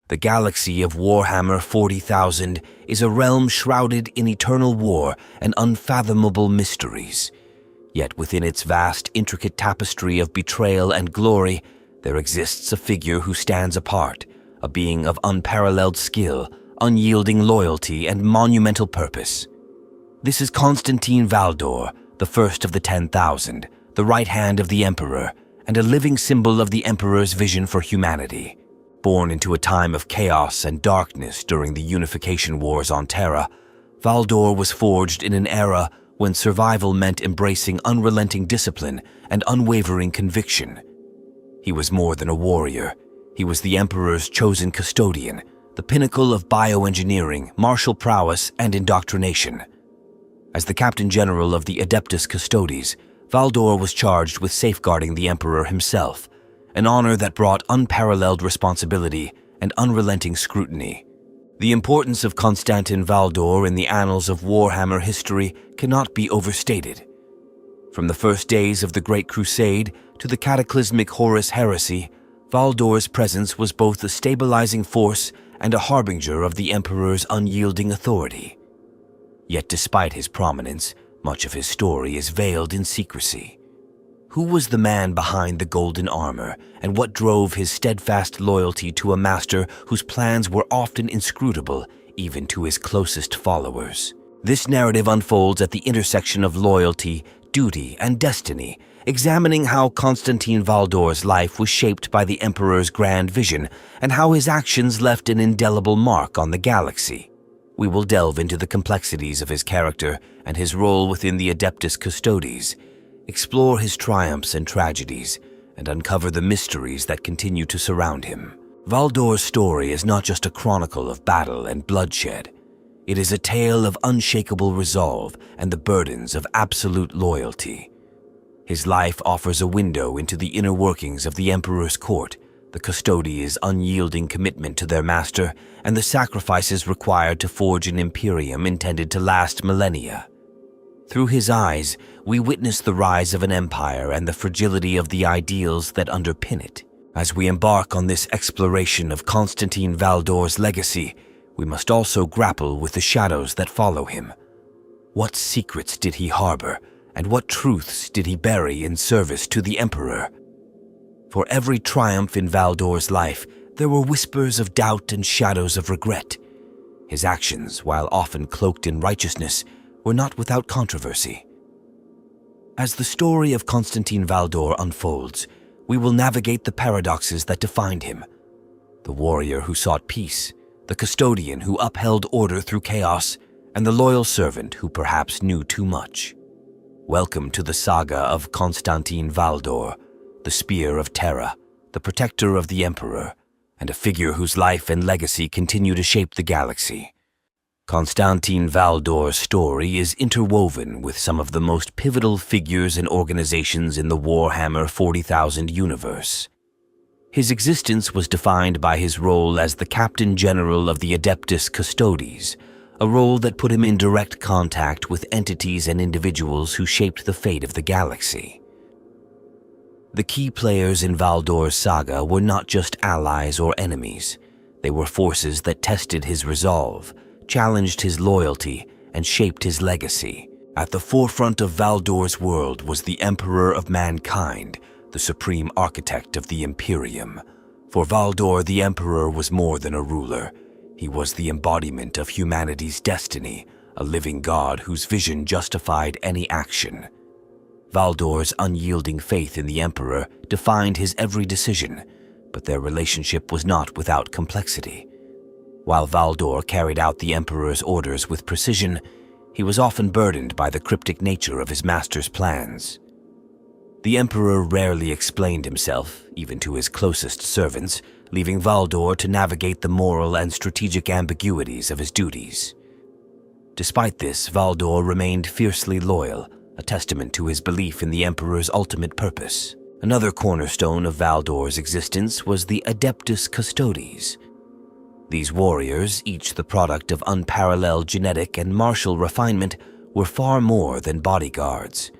The galaxy of Warhammer 40,000 is a realm shrouded in eternal war and unfathomable mysteries. Yet within its vast, intricate tapestry of betrayal and glory, there exists a figure who stands apart, a being of unparalleled skill, unyielding loyalty, and monumental purpose. This is Constantin Valdor, the first of the 10,000, the right hand of the Emperor, and a living symbol of the Emperor's vision for humanity. Born into a time of chaos and darkness during the Unification Wars on Terra, Valdor was forged in an era when survival meant embracing unrelenting discipline and unwavering conviction. He was more than a warrior. He was the Emperor's chosen custodian, the pinnacle of bioengineering, martial prowess, and indoctrination. As the Captain General of the Adeptus Custodes, Valdor was charged with safeguarding the Emperor himself, an honor that brought unparalleled responsibility and unrelenting scrutiny. The importance of Constantin Valdor in the annals of Warhammer history cannot be overstated. From the first days of the Great Crusade to the cataclysmic Horus heresy, Valdor's presence was both a stabilizing force and a harbinger of the Emperor's unyielding authority. Yet despite his prominence, much of his story is veiled in secrecy. Who was the man behind the golden armor, and what drove his steadfast loyalty to a master whose plans were often inscrutable, even to his closest followers? This narrative unfolds at the intersection of loyalty, duty, and destiny, examining how Constantin Valdor's life was shaped by the Emperor's grand vision and how his actions left an indelible mark on the galaxy. We will delve into the complexities of his character and his role within the Adeptus Custodes, explore his triumphs and tragedies, and uncover the mysteries that continue to surround him. Valdor's story is not just a chronicle of battle and bloodshed. It is a tale of unshakable resolve and the burdens of absolute loyalty. His life offers a window into the inner workings of the Emperor's court, the Custodes' unyielding commitment to their master, and the sacrifices required to forge an Imperium intended to last millennia. Through his eyes, we witness the rise of an empire and the fragility of the ideals that underpin it. As we embark on this exploration of Constantin Valdor's legacy, we must also grapple with the shadows that follow him. What secrets did he harbor, and what truths did he bury in service to the Emperor? For every triumph in Valdor's life, there were whispers of doubt and shadows of regret. His actions, while often cloaked in righteousness, were not without controversy. As the story of Constantin Valdor unfolds, we will navigate the paradoxes that defined him. The warrior who sought peace, the custodian who upheld order through chaos, and the loyal servant who perhaps knew too much. Welcome to the saga of Constantin Valdor, the Spear of Terra, the protector of the Emperor, and a figure whose life and legacy continue to shape the galaxy. Constantin Valdor's story is interwoven with some of the most pivotal figures and organizations in the Warhammer 40,000 universe. His existence was defined by his role as the Captain General of the Adeptus Custodes, a role that put him in direct contact with entities and individuals who shaped the fate of the galaxy. The key players in Valdor's saga were not just allies or enemies. They were forces that tested his resolve, challenged his loyalty, and shaped his legacy. At the forefront of Valdor's world was the Emperor of Mankind, the supreme architect of the Imperium. For Valdor, the Emperor was more than a ruler. He was the embodiment of humanity's destiny, a living god whose vision justified any action. Valdor's unyielding faith in the Emperor defined his every decision, but their relationship was not without complexity. While Valdor carried out the Emperor's orders with precision, he was often burdened by the cryptic nature of his master's plans. The Emperor rarely explained himself, even to his closest servants, leaving Valdor to navigate the moral and strategic ambiguities of his duties. Despite this, Valdor remained fiercely loyal, a testament to his belief in the Emperor's ultimate purpose. Another cornerstone of Valdor's existence was the Adeptus Custodes. These warriors, each the product of unparalleled genetic and martial refinement, were far more than bodyguards.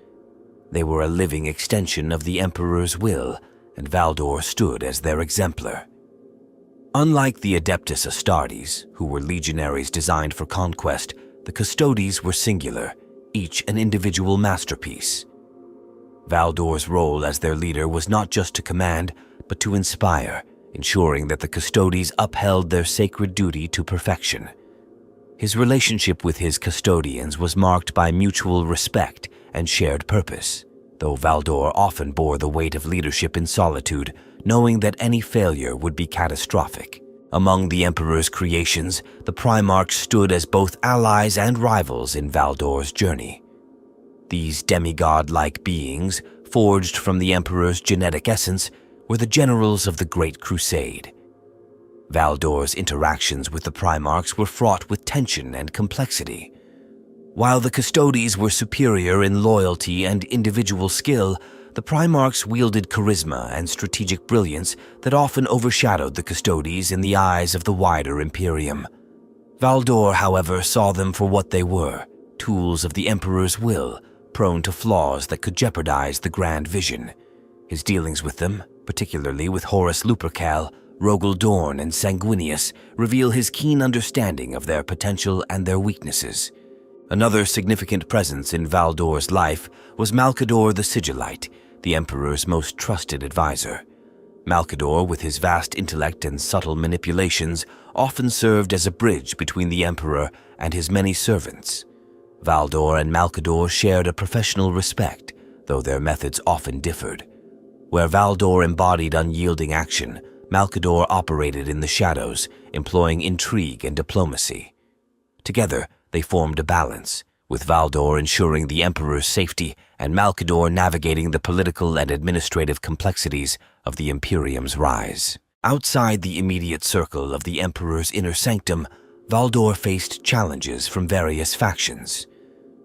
They were a living extension of the Emperor's will, and Valdor stood as their exemplar. Unlike the Adeptus Astartes, who were legionaries designed for conquest, the Custodes were singular, each an individual masterpiece. Valdor's role as their leader was not just to command, but to inspire, ensuring that the Custodes upheld their sacred duty to perfection. His relationship with his custodians was marked by mutual respect and shared purpose, though Valdor often bore the weight of leadership in solitude, knowing that any failure would be catastrophic. Among the Emperor's creations, the Primarchs stood as both allies and rivals in Valdor's journey. These demigod-like beings, forged from the Emperor's genetic essence, were the generals of the Great Crusade. Valdor's interactions with the Primarchs were fraught with tension and complexity. While the Custodes were superior in loyalty and individual skill, the Primarchs wielded charisma and strategic brilliance that often overshadowed the Custodes in the eyes of the wider Imperium. Valdor, however, saw them for what they were, tools of the Emperor's will, prone to flaws that could jeopardize the grand vision. His dealings with them, particularly with Horus Lupercal, Rogel Dorn, and Sanguinius, reveal his keen understanding of their potential and their weaknesses. Another significant presence in Valdor's life was Malcador the Sigillite, the Emperor's most trusted advisor. Malcador, with his vast intellect and subtle manipulations, often served as a bridge between the Emperor and his many servants. Valdor and Malcador shared a professional respect, though their methods often differed. Where Valdor embodied unyielding action, Malcador operated in the shadows, employing intrigue and diplomacy. Together, they formed a balance, with Valdor ensuring the Emperor's safety and Malcador navigating the political and administrative complexities of the Imperium's rise. Outside the immediate circle of the Emperor's inner sanctum, Valdor faced challenges from various factions.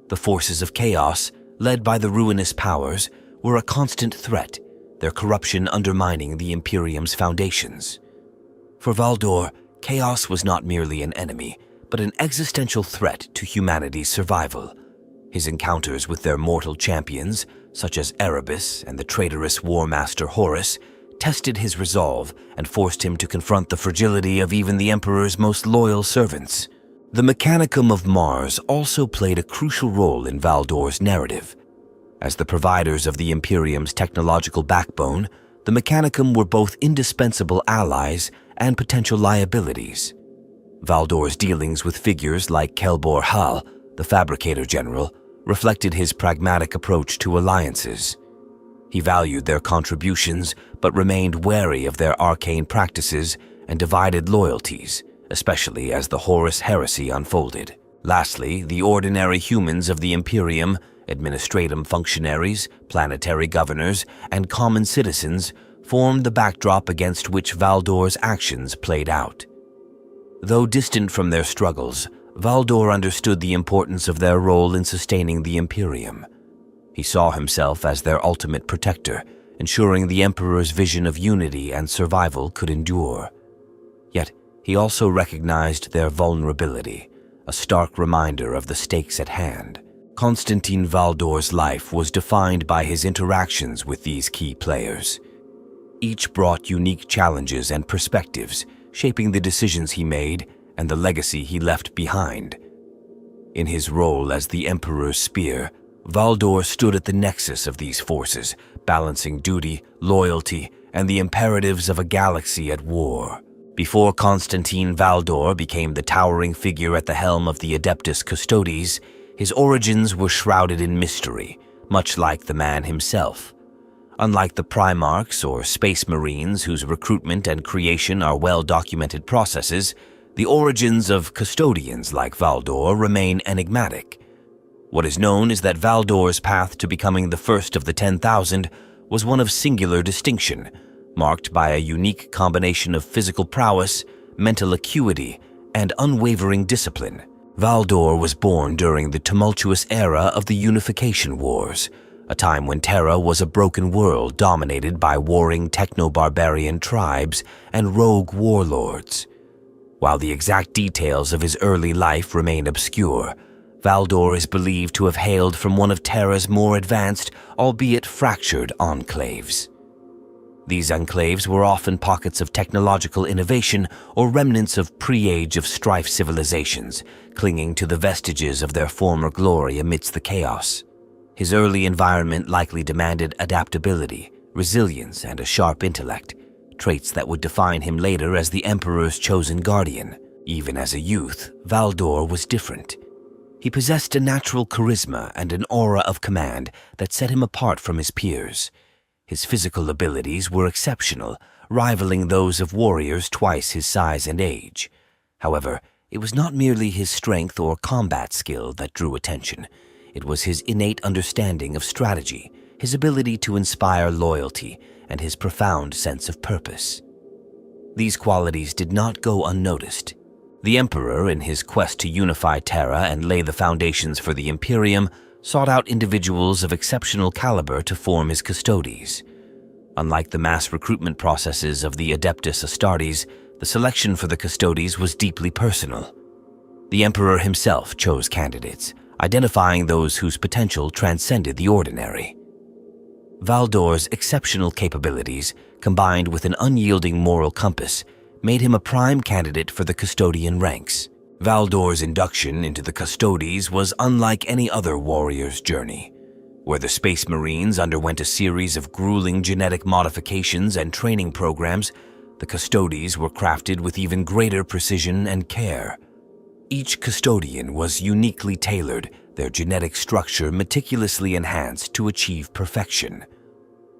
The forces of chaos, led by the ruinous powers, were a constant threat, their corruption undermining the Imperium's foundations. For Valdor, chaos was not merely an enemy, but an existential threat to humanity's survival. His encounters with their mortal champions, such as Erebus and the traitorous war master Horus, tested his resolve and forced him to confront the fragility of even the Emperor's most loyal servants. The Mechanicum of Mars also played a crucial role in Valdor's narrative. As the providers of the Imperium's technological backbone, the Mechanicum were both indispensable allies and potential liabilities. Valdor's dealings with figures like Kelbor Hal, the Fabricator General, reflected his pragmatic approach to alliances. He valued their contributions, but remained wary of their arcane practices and divided loyalties, especially as the Horus heresy unfolded. Lastly, the ordinary humans of the Imperium, administratum functionaries, planetary governors, and common citizens, formed the backdrop against which Valdor's actions played out. Though distant from their struggles, Valdor understood the importance of their role in sustaining the Imperium. He saw himself as their ultimate protector, ensuring the Emperor's vision of unity and survival could endure. Yet, he also recognized their vulnerability, a stark reminder of the stakes at hand. Constantin Valdor's life was defined by his interactions with these key players. Each brought unique challenges and perspectives, shaping the decisions he made and the legacy he left behind. In his role as the Emperor's spear, Valdor stood at the nexus of these forces, balancing duty, loyalty, and the imperatives of a galaxy at war. Before Constantin Valdor became the towering figure at the helm of the Adeptus Custodes, his origins were shrouded in mystery, much like the man himself. Unlike the Primarchs or Space Marines, whose recruitment and creation are well-documented processes, the origins of custodians like Valdor remain enigmatic. What is known is that Valdor's path to becoming the first of the 10,000 was one of singular distinction, marked by a unique combination of physical prowess, mental acuity, and unwavering discipline. Valdor was born during the tumultuous era of the Unification Wars, a time when Terra was a broken world dominated by warring techno-barbarian tribes and rogue warlords. While the exact details of his early life remain obscure, Valdor is believed to have hailed from one of Terra's more advanced, albeit fractured, enclaves. These enclaves were often pockets of technological innovation or remnants of pre-age of strife civilizations, clinging to the vestiges of their former glory amidst the chaos. His early environment likely demanded adaptability, resilience, and a sharp intellect, traits that would define him later as the Emperor's chosen guardian. Even as a youth, Valdor was different. He possessed a natural charisma and an aura of command that set him apart from his peers. His physical abilities were exceptional, rivaling those of warriors twice his size and age. However, it was not merely his strength or combat skill that drew attention. It was his innate understanding of strategy, his ability to inspire loyalty, and his profound sense of purpose. These qualities did not go unnoticed. The Emperor, in his quest to unify Terra and lay the foundations for the Imperium, sought out individuals of exceptional caliber to form his Custodes. Unlike the mass recruitment processes of the Adeptus Astartes, the selection for the Custodes was deeply personal. The Emperor himself chose candidates, identifying those whose potential transcended the ordinary. Valdor's exceptional capabilities, combined with an unyielding moral compass, made him a prime candidate for the custodian ranks. Valdor's induction into the Custodes was unlike any other warrior's journey. Where the Space Marines underwent a series of grueling genetic modifications and training programs, the Custodes were crafted with even greater precision and care. Each custodian was uniquely tailored, their genetic structure meticulously enhanced to achieve perfection.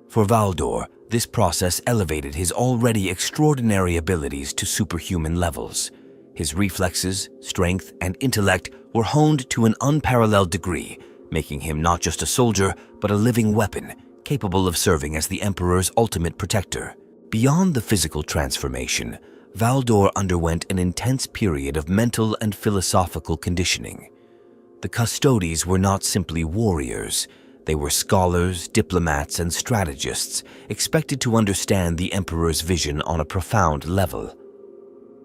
For Valdor, this process elevated his already extraordinary abilities to superhuman levels. His reflexes, strength, and intellect were honed to an unparalleled degree, making him not just a soldier, but a living weapon, capable of serving as the Emperor's ultimate protector. Beyond the physical transformation, Valdor underwent an intense period of mental and philosophical conditioning. The Custodes were not simply warriors. They were scholars, diplomats, and strategists, expected to understand the Emperor's vision on a profound level.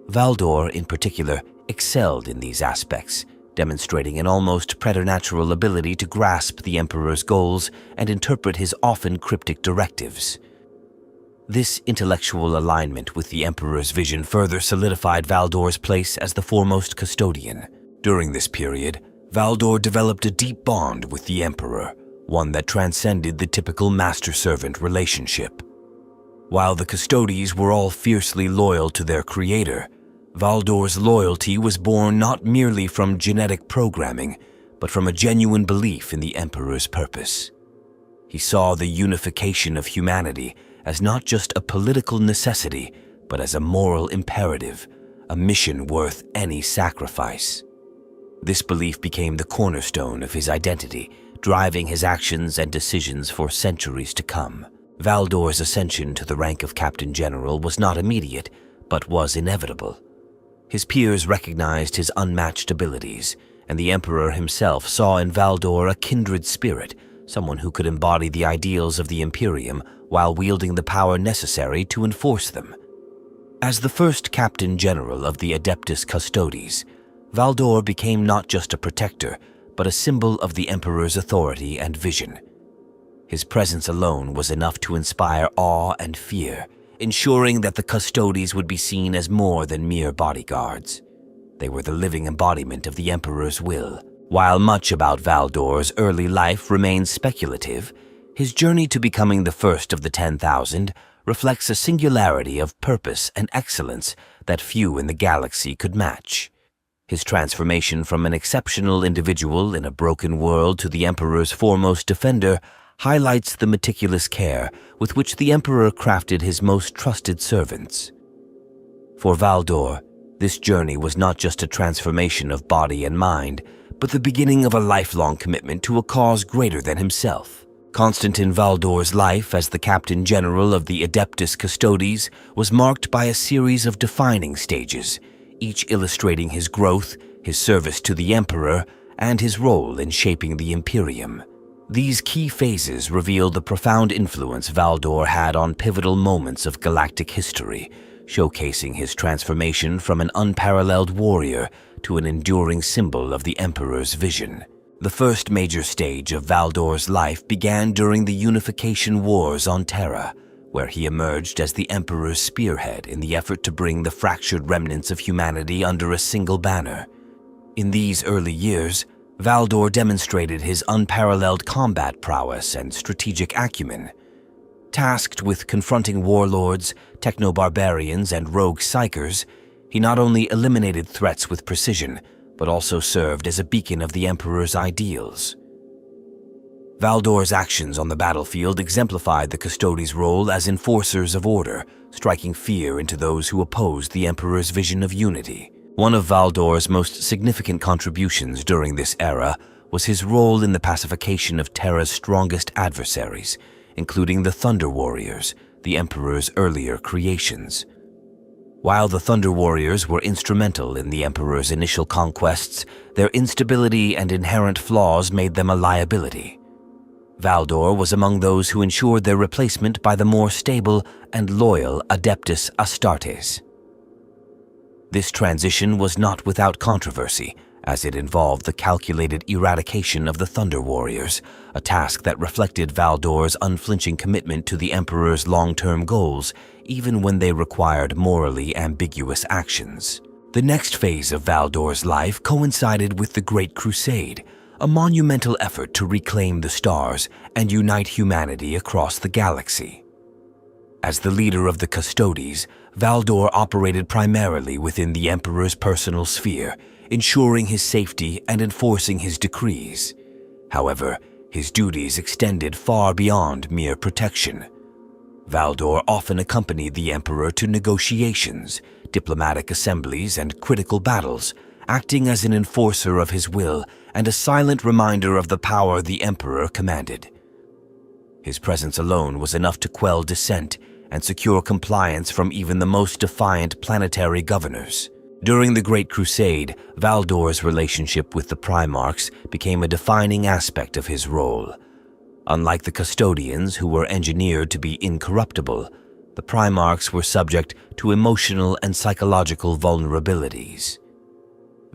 Valdor, in particular, excelled in these aspects, demonstrating an almost preternatural ability to grasp the Emperor's goals and interpret his often cryptic directives. This intellectual alignment with the Emperor's vision further solidified Valdor's place as the foremost custodian. During this period, Valdor developed a deep bond with the Emperor, one that transcended the typical master-servant relationship. While the Custodes were all fiercely loyal to their creator, Valdor's loyalty was born not merely from genetic programming, but from a genuine belief in the Emperor's purpose. He saw the unification of humanity as not just a political necessity, but as a moral imperative, a mission worth any sacrifice. This belief became the cornerstone of his identity, driving his actions and decisions for centuries to come. Valdor's ascension to the rank of Captain General was not immediate, but was inevitable. His peers recognized his unmatched abilities, and the Emperor himself saw in Valdor a kindred spirit, someone who could embody the ideals of the Imperium while wielding the power necessary to enforce them. As the first Captain General of the Adeptus Custodes, Valdor became not just a protector, but a symbol of the Emperor's authority and vision. His presence alone was enough to inspire awe and fear, ensuring that the Custodes would be seen as more than mere bodyguards. They were the living embodiment of the Emperor's will. While much about Valdor's early life remains speculative, his journey to becoming the first of the 10,000 reflects a singularity of purpose and excellence that few in the galaxy could match. His transformation from an exceptional individual in a broken world to the Emperor's foremost defender highlights the meticulous care with which the Emperor crafted his most trusted servants. For Valdor, this journey was not just a transformation of body and mind, but the beginning of a lifelong commitment to a cause greater than himself. Constantin Valdor's life as the Captain General of the Adeptus Custodes was marked by a series of defining stages, each illustrating his growth, his service to the Emperor, and his role in shaping the Imperium. These key phases reveal the profound influence Valdor had on pivotal moments of galactic history, showcasing his transformation from an unparalleled warrior to an enduring symbol of the Emperor's vision. The first major stage of Valdor's life began during the Unification Wars on Terra, where he emerged as the Emperor's spearhead in the effort to bring the fractured remnants of humanity under a single banner. In these early years, Valdor demonstrated his unparalleled combat prowess and strategic acumen. Tasked with confronting warlords, techno-barbarians, and rogue psychers, he not only eliminated threats with precision, but also served as a beacon of the Emperor's ideals. Valdor's actions on the battlefield exemplified the Custodes' role as enforcers of order, striking fear into those who opposed the Emperor's vision of unity. One of Valdor's most significant contributions during this era was his role in the pacification of Terra's strongest adversaries, including the Thunder Warriors, the Emperor's earlier creations. While the Thunder Warriors were instrumental in the Emperor's initial conquests, their instability and inherent flaws made them a liability. Valdor was among those who ensured their replacement by the more stable and loyal Adeptus Astartes. This transition was not without controversy, as it involved the calculated eradication of the Thunder Warriors, a task that reflected Valdor's unflinching commitment to the Emperor's long-term goals, even when they required morally ambiguous actions. The next phase of Valdor's life coincided with the Great Crusade, a monumental effort to reclaim the stars and unite humanity across the galaxy. As the leader of the Custodes, Valdor operated primarily within the Emperor's personal sphere, ensuring his safety and enforcing his decrees. However, his duties extended far beyond mere protection. Valdor often accompanied the Emperor to negotiations, diplomatic assemblies, and critical battles, acting as an enforcer of his will and a silent reminder of the power the Emperor commanded. His presence alone was enough to quell dissent and secure compliance from even the most defiant planetary governors. During the Great Crusade, Valdor's relationship with the Primarchs became a defining aspect of his role. Unlike the Custodians, who were engineered to be incorruptible, the Primarchs were subject to emotional and psychological vulnerabilities.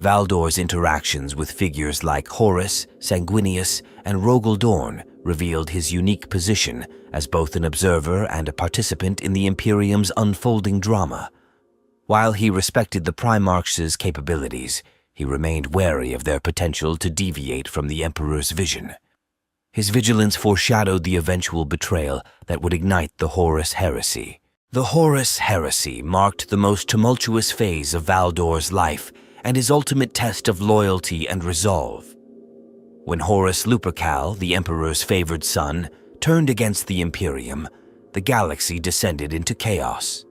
Valdor's interactions with figures like Horus, Sanguinius, and Rogel Dorn revealed his unique position as both an observer and a participant in the Imperium's unfolding drama. While he respected the Primarchs' capabilities, he remained wary of their potential to deviate from the Emperor's vision. His vigilance foreshadowed the eventual betrayal that would ignite the Horus heresy. The Horus heresy marked the most tumultuous phase of Valdor's life and his ultimate test of loyalty and resolve. When Horus Lupercal, the Emperor's favored son, turned against the Imperium, the galaxy descended into chaos.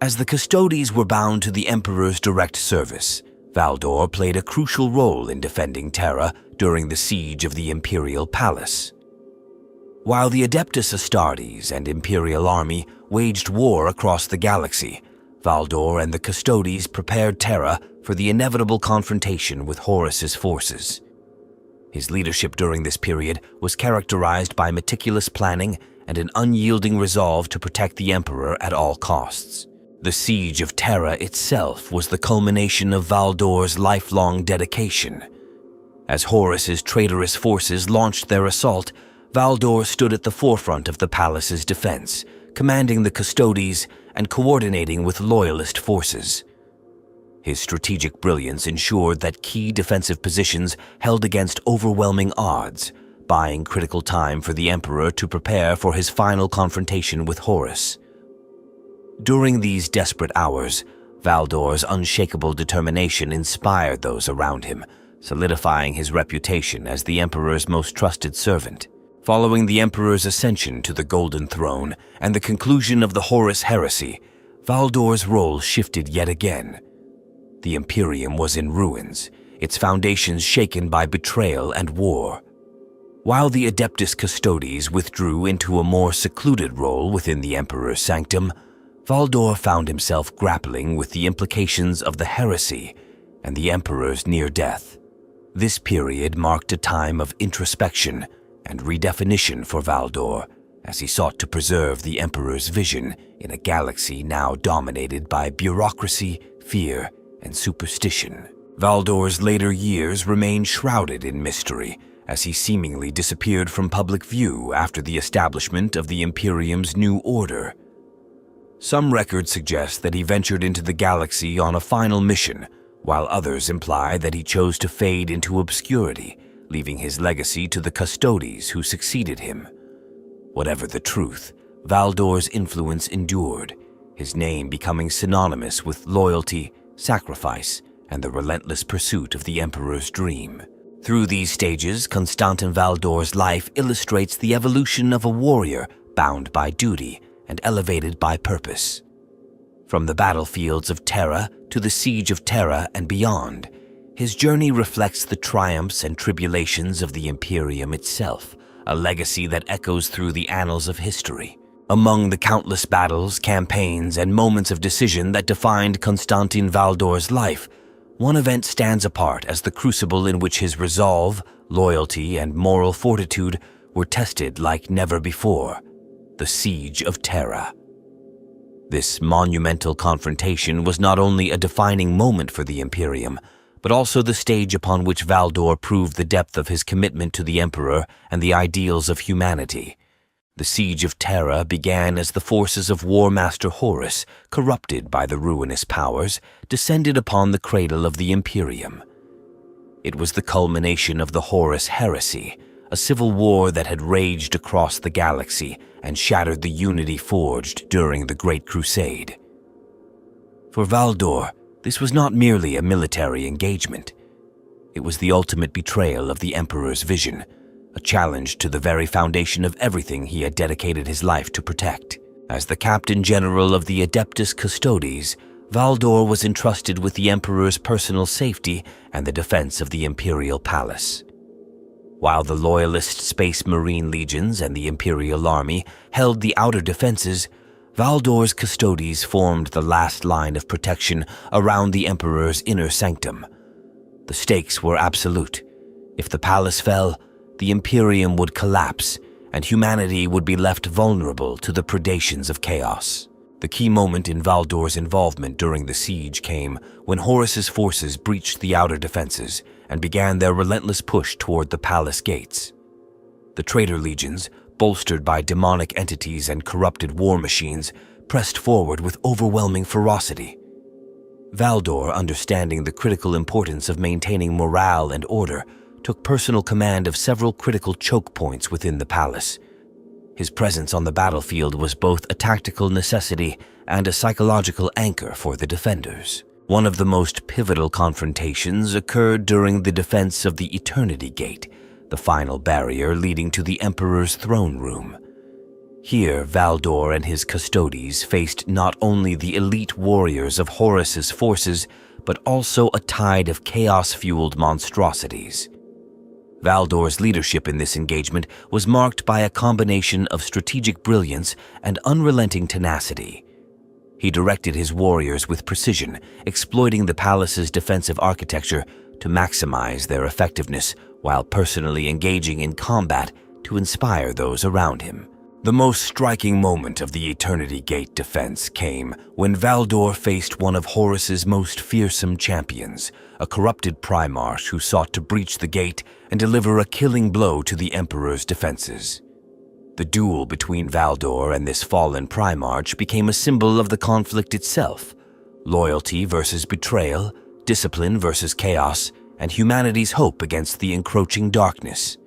As the Custodes were bound to the Emperor's direct service, Valdor played a crucial role in defending Terra during the siege of the Imperial Palace. While the Adeptus Astartes and Imperial army waged war across the galaxy, Valdor and the Custodes prepared Terra for the inevitable confrontation with Horus's forces. His leadership during this period was characterized by meticulous planning and an unyielding resolve to protect the Emperor at all costs. The siege of Terra itself was the culmination of Valdor's lifelong dedication. As Horus's traitorous forces launched their assault, Valdor stood at the forefront of the palace's defense, commanding the Custodes and coordinating with loyalist forces. His strategic brilliance ensured that key defensive positions held against overwhelming odds, buying critical time for the Emperor to prepare for his final confrontation with Horus. During these desperate hours, Valdor's unshakable determination inspired those around him, solidifying his reputation as the Emperor's most trusted servant. Following the Emperor's ascension to the Golden Throne and the conclusion of the Horus heresy, Valdor's role shifted yet again. The Imperium was in ruins, its foundations shaken by betrayal and war. While the Adeptus Custodes withdrew into a more secluded role within the Emperor's sanctum, Valdor found himself grappling with the implications of the heresy and the Emperor's near death. This period marked a time of introspection and redefinition for Valdor, as he sought to preserve the Emperor's vision in a galaxy now dominated by bureaucracy, fear, and superstition. Valdor's later years remained shrouded in mystery, as he seemingly disappeared from public view after the establishment of the Imperium's new order. Some records suggest that he ventured into the galaxy on a final mission, while others imply that he chose to fade into obscurity, leaving his legacy to the Custodes who succeeded him. Whatever the truth, Valdor's influence endured, his name becoming synonymous with loyalty, sacrifice, and the relentless pursuit of the Emperor's dream. Through these stages, Constantin Valdor's life illustrates the evolution of a warrior bound by duty and elevated by purpose. From the battlefields of Terra to the siege of Terra and beyond, his journey reflects the triumphs and tribulations of the Imperium itself, a legacy that echoes through the annals of history. Among the countless battles, campaigns, and moments of decision that defined Constantin Valdor's life, one event stands apart as the crucible in which his resolve, loyalty, and moral fortitude were tested like never before: the Siege of Terra. This monumental confrontation was not only a defining moment for the Imperium, but also the stage upon which Valdor proved the depth of his commitment to the Emperor and the ideals of humanity. The Siege of Terra began as the forces of War Master Horus, corrupted by the ruinous powers, descended upon the cradle of the Imperium. It was the culmination of the Horus heresy, a civil war that had raged across the galaxy and shattered the unity forged during the Great Crusade. For Valdor, this was not merely a military engagement. It was the ultimate betrayal of the Emperor's vision, a challenge to the very foundation of everything he had dedicated his life to protect. As the Captain General of the Adeptus Custodes, Valdor was entrusted with the Emperor's personal safety and the defense of the Imperial Palace. While the Loyalist Space Marine legions and the Imperial Army held the outer defenses, Valdor's Custodes formed the last line of protection around the Emperor's inner sanctum. The stakes were absolute. If the palace fell, the Imperium would collapse, and humanity would be left vulnerable to the predations of chaos. The key moment in Valdor's involvement during the siege came when Horus's forces breached the outer defenses and began their relentless push toward the palace gates. The traitor legions, bolstered by demonic entities and corrupted war machines, pressed forward with overwhelming ferocity. Valdor, understanding the critical importance of maintaining morale and order, took personal command of several critical choke points within the palace. His presence on the battlefield was both a tactical necessity and a psychological anchor for the defenders. One of the most pivotal confrontations occurred during the defense of the Eternity Gate, the final barrier leading to the Emperor's throne room. Here, Valdor and his Custodes faced not only the elite warriors of Horus's forces, but also a tide of chaos-fueled monstrosities. Valdor's leadership in this engagement was marked by a combination of strategic brilliance and unrelenting tenacity. He directed his warriors with precision, exploiting the palace's defensive architecture to maximize their effectiveness while personally engaging in combat to inspire those around him. The most striking moment of the Eternity Gate defense came when Valdor faced one of Horus's most fearsome champions, a corrupted Primarch who sought to breach the gate and deliver a killing blow to the Emperor's defenses. The duel between Valdor and this fallen Primarch became a symbol of the conflict itself: loyalty versus betrayal, discipline versus chaos, and humanity's hope against the encroaching darkness.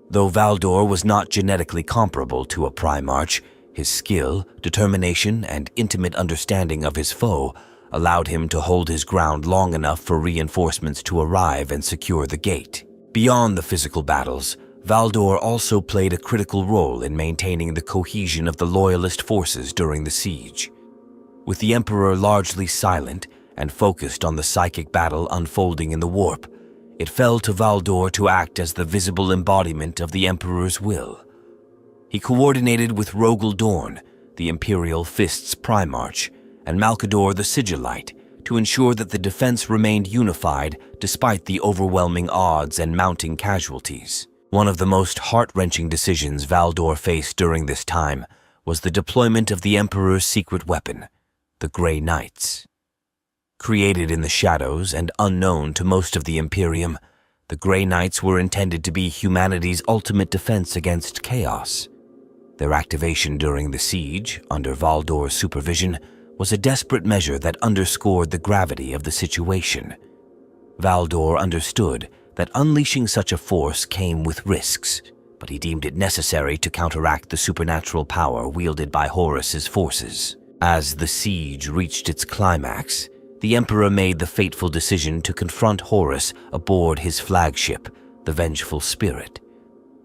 Though Valdor was not genetically comparable to a Primarch, his skill, determination, and intimate understanding of his foe allowed him to hold his ground long enough for reinforcements to arrive and secure the gate. Beyond the physical battles, Valdor also played a critical role in maintaining the cohesion of the Loyalist forces during the siege. With the Emperor largely silent and focused on the psychic battle unfolding in the warp, it fell to Valdor to act as the visible embodiment of the Emperor's will. He coordinated with Rogel Dorn, the Imperial Fist's Primarch, and Malkador the Sigillite to ensure that the defense remained unified despite the overwhelming odds and mounting casualties. One of the most heart-wrenching decisions Valdor faced during this time was the deployment of the Emperor's secret weapon, the Grey Knights. Created in the shadows and unknown to most of the Imperium, The Grey Knights were intended to be humanity's ultimate defense against chaos. Their activation during the siege, under Valdor's supervision, was a desperate measure that underscored the gravity of the situation. Valdor understood that unleashing such a force came with risks, but he deemed it necessary to counteract the supernatural power wielded by Horus's forces. As the siege reached its climax, the Emperor made the fateful decision to confront Horus aboard his flagship, the Vengeful Spirit.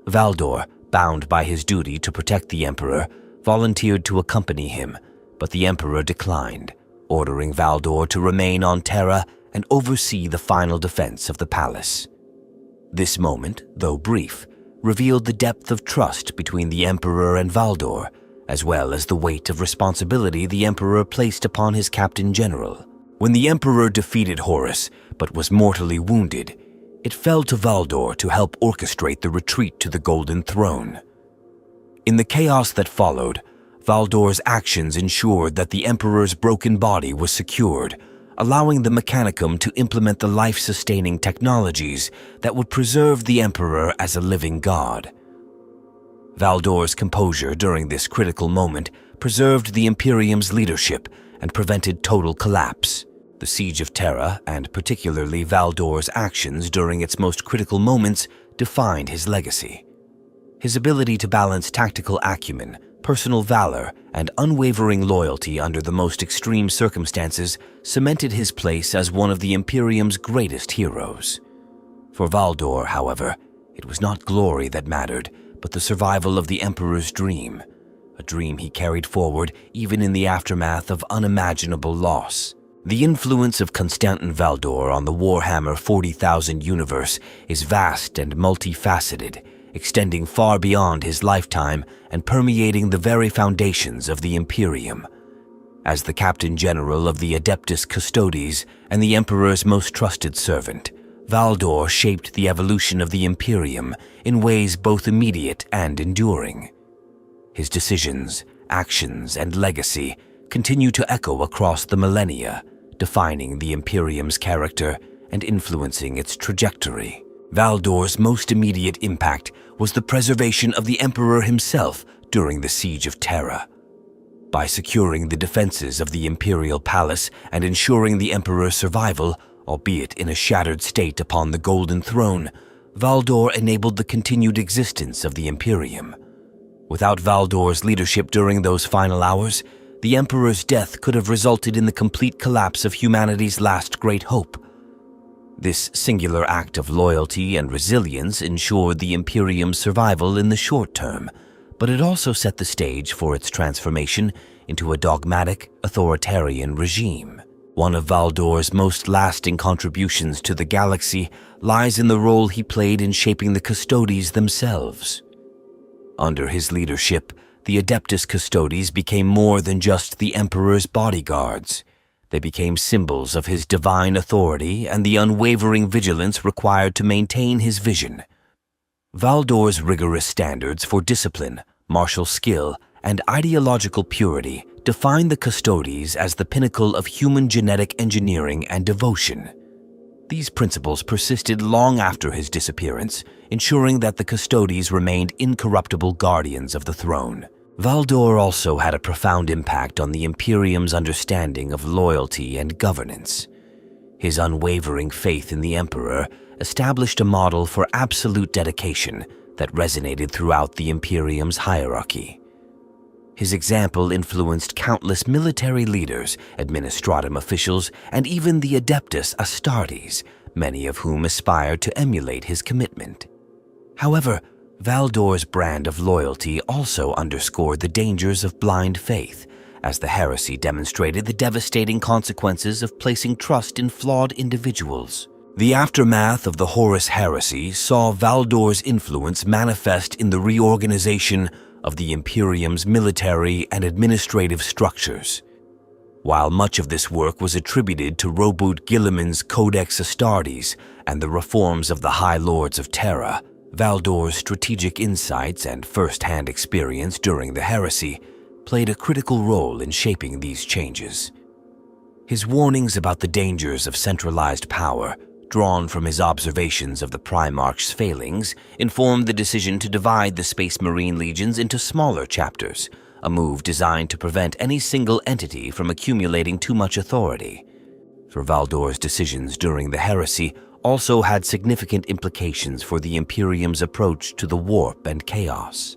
Valdor, bound by his duty to protect the Emperor, volunteered to accompany him, but the Emperor declined, ordering Valdor to remain on Terra and oversee the final defense of the palace. This moment, though brief, revealed the depth of trust between the Emperor and Valdor, as well as the weight of responsibility the Emperor placed upon his Captain General. When the Emperor defeated Horus, but was mortally wounded, it fell to Valdor to help orchestrate the retreat to the Golden Throne. In the chaos that followed, Valdor's actions ensured that the Emperor's broken body was secured, allowing the Mechanicum to implement the life-sustaining technologies that would preserve the Emperor as a living god. Valdor's composure during this critical moment preserved the Imperium's leadership and prevented total collapse. The Siege of Terra, and particularly Valdor's actions during its most critical moments, defined his legacy. His ability to balance tactical acumen, personal valor, and unwavering loyalty under the most extreme circumstances cemented his place as one of the Imperium's greatest heroes. For Valdor, however, it was not glory that mattered, but the survival of the Emperor's dream, a dream he carried forward even in the aftermath of unimaginable loss. The influence of Constantin Valdor on the Warhammer 40,000 universe is vast and multifaceted, extending far beyond his lifetime and permeating the very foundations of the Imperium. As the Captain General of the Adeptus Custodes and the Emperor's most trusted servant, Valdor shaped the evolution of the Imperium in ways both immediate and enduring. His decisions, actions, and legacy continue to echo across the millennia, defining the Imperium's character and influencing its trajectory. Valdor's most immediate impact was the preservation of the Emperor himself during the Siege of Terra. By securing the defenses of the Imperial Palace and ensuring the Emperor's survival, albeit in a shattered state upon the Golden Throne, Valdor enabled the continued existence of the Imperium. Without Valdor's leadership during those final hours, the Emperor's death could have resulted in the complete collapse of humanity's last great hope. This singular act of loyalty and resilience ensured the Imperium's survival in the short term, but it also set the stage for its transformation into a dogmatic, authoritarian regime. One of Valdor's most lasting contributions to the galaxy lies in the role he played in shaping the Custodes themselves. Under his leadership, the Adeptus Custodes became more than just the Emperor's bodyguards. They became symbols of his divine authority and the unwavering vigilance required to maintain his vision. Valdor's rigorous standards for discipline, martial skill, and ideological purity defined the Custodes as the pinnacle of human genetic engineering and devotion. These principles persisted long after his disappearance, ensuring that the Custodes remained incorruptible guardians of the throne. Valdor also had a profound impact on the Imperium's understanding of loyalty and governance. His unwavering faith in the Emperor established a model for absolute dedication that resonated throughout the Imperium's hierarchy. His example influenced countless military leaders, administratum officials, and even the Adeptus Astartes, many of whom aspired to emulate his commitment. However, Valdor's brand of loyalty also underscored the dangers of blind faith, as the heresy demonstrated the devastating consequences of placing trust in flawed individuals. The aftermath of the Horus heresy saw Valdor's influence manifest in the reorganization of the Imperium's military and administrative structures. While much of this work was attributed to Robert Guilliman's Codex Astartes and the reforms of the High Lords of Terra, Valdor's strategic insights and first-hand experience during the heresy played a critical role in shaping these changes. His warnings about the dangers of centralized power, drawn from his observations of the Primarchs' failings, informed the decision to divide the Space Marine legions into smaller chapters, a move designed to prevent any single entity from accumulating too much authority. For Valdor's decisions during the heresy also had significant implications for the Imperium's approach to the warp and chaos.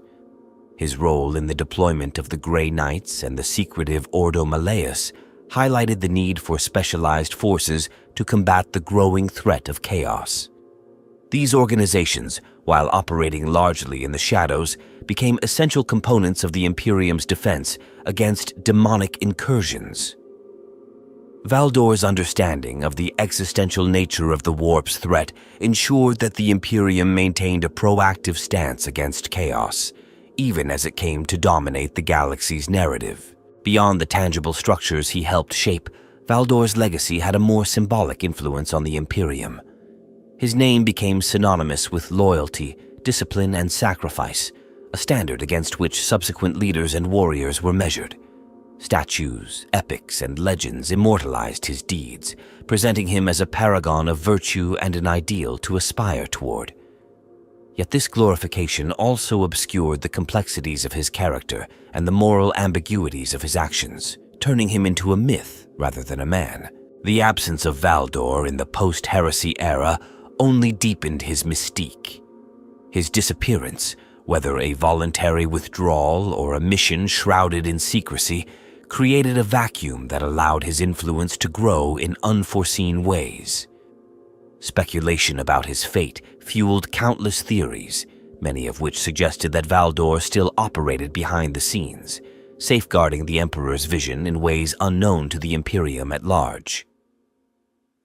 His role in the deployment of the Grey Knights and the secretive Ordo Malleus highlighted the need for specialized forces to combat the growing threat of chaos. These organizations, while operating largely in the shadows, became essential components of the Imperium's defense against demonic incursions. Valdor's understanding of the existential nature of the warp's threat ensured that the Imperium maintained a proactive stance against chaos, even as it came to dominate the galaxy's narrative. Beyond the tangible structures he helped shape, Valdor's legacy had a more symbolic influence on the Imperium. His name became synonymous with loyalty, discipline, and sacrifice, a standard against which subsequent leaders and warriors were measured. Statues, epics, and legends immortalized his deeds, presenting him as a paragon of virtue and an ideal to aspire toward. Yet this glorification also obscured the complexities of his character and the moral ambiguities of his actions, turning him into a myth rather than a man. The absence of Valdor in the post-heresy era only deepened his mystique. His disappearance, whether a voluntary withdrawal or a mission shrouded in secrecy, created a vacuum that allowed his influence to grow in unforeseen ways. Speculation about his fate fueled countless theories, many of which suggested that Valdor still operated behind the scenes, safeguarding the Emperor's vision in ways unknown to the Imperium at large.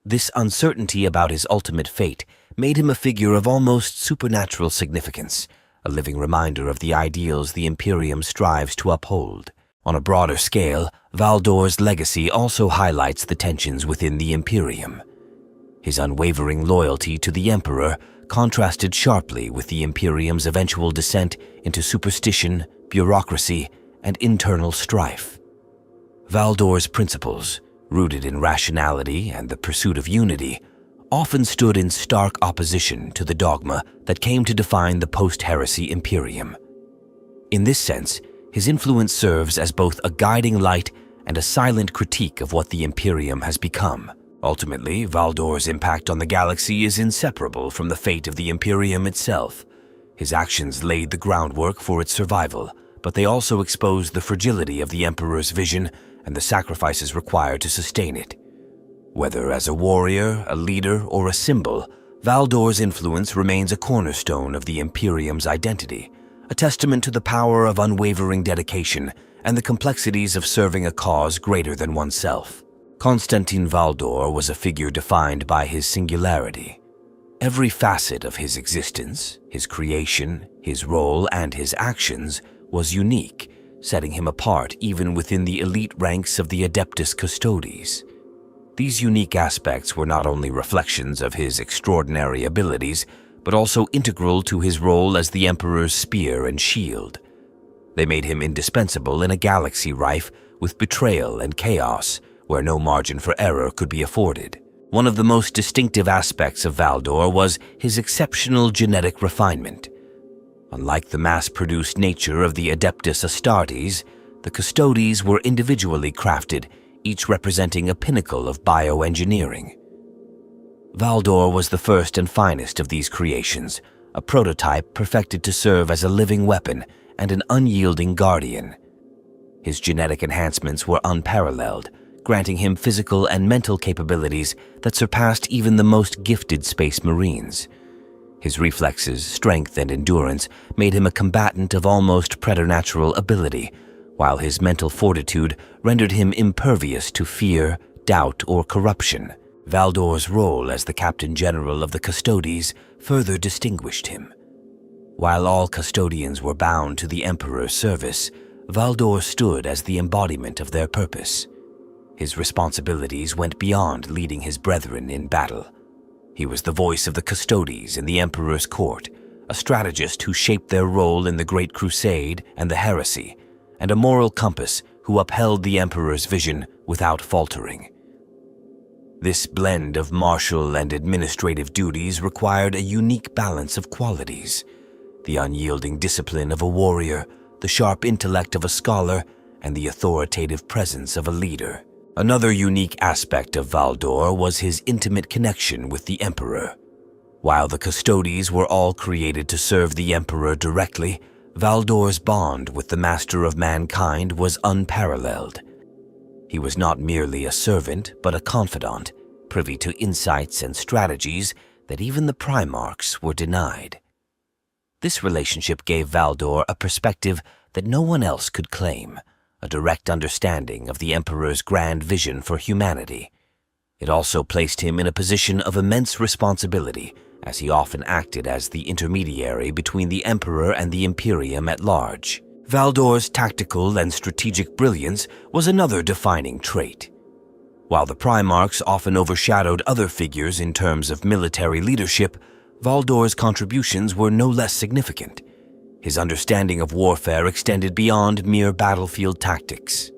This uncertainty about his ultimate fate made him a figure of almost supernatural significance, a living reminder of the ideals the Imperium strives to uphold. On a broader scale, Valdor's legacy also highlights the tensions within the Imperium. His unwavering loyalty to the Emperor contrasted sharply with the Imperium's eventual descent into superstition, bureaucracy, and internal strife. Valdor's principles, rooted in rationality and the pursuit of unity, often stood in stark opposition to the dogma that came to define the post-heresy Imperium. In this sense, his influence serves as both a guiding light and a silent critique of what the Imperium has become. Ultimately, Valdor's impact on the galaxy is inseparable from the fate of the Imperium itself. His actions laid the groundwork for its survival, but they also exposed the fragility of the Emperor's vision and the sacrifices required to sustain it. Whether as a warrior, a leader, or a symbol, Valdor's influence remains a cornerstone of the Imperium's identity, a testament to the power of unwavering dedication and the complexities of serving a cause greater than oneself. Constantin Valdor was a figure defined by his singularity. Every facet of his existence, his creation, his role, and his actions was unique, setting him apart even within the elite ranks of the Adeptus Custodes. These unique aspects were not only reflections of his extraordinary abilities, but also integral to his role as the Emperor's spear and shield. They made him indispensable in a galaxy rife with betrayal and chaos, where no margin for error could be afforded. One of the most distinctive aspects of Valdor was his exceptional genetic refinement. Unlike the mass-produced nature of the Adeptus Astartes, the Custodes were individually crafted, each representing a pinnacle of bioengineering. Valdor was the first and finest of these creations, a prototype perfected to serve as a living weapon and an unyielding guardian. His genetic enhancements were unparalleled, granting him physical and mental capabilities that surpassed even the most gifted Space Marines. His reflexes, strength, and endurance made him a combatant of almost preternatural ability, while his mental fortitude rendered him impervious to fear, doubt, or corruption. Valdor's role as the Captain General of the Custodes further distinguished him. While all custodians were bound to the Emperor's service, Valdor stood as the embodiment of their purpose. His responsibilities went beyond leading his brethren in battle. He was the voice of the Custodes in the Emperor's court, a strategist who shaped their role in the Great Crusade and the heresy, and a moral compass who upheld the Emperor's vision without faltering. This blend of martial and administrative duties required a unique balance of qualities: the unyielding discipline of a warrior, the sharp intellect of a scholar, and the authoritative presence of a leader. Another unique aspect of Valdor was his intimate connection with the Emperor. While the Custodes were all created to serve the Emperor directly, Valdor's bond with the Master of Mankind was unparalleled. He was not merely a servant, but a confidant, privy to insights and strategies that even the Primarchs were denied. This relationship gave Valdor a perspective that no one else could claim, a direct understanding of the Emperor's grand vision for humanity. It also placed him in a position of immense responsibility, as he often acted as the intermediary between the Emperor and the Imperium at large. Valdor's tactical and strategic brilliance was another defining trait. While the Primarchs often overshadowed other figures in terms of military leadership, Valdor's contributions were no less significant. His understanding of warfare extended beyond mere battlefield tactics.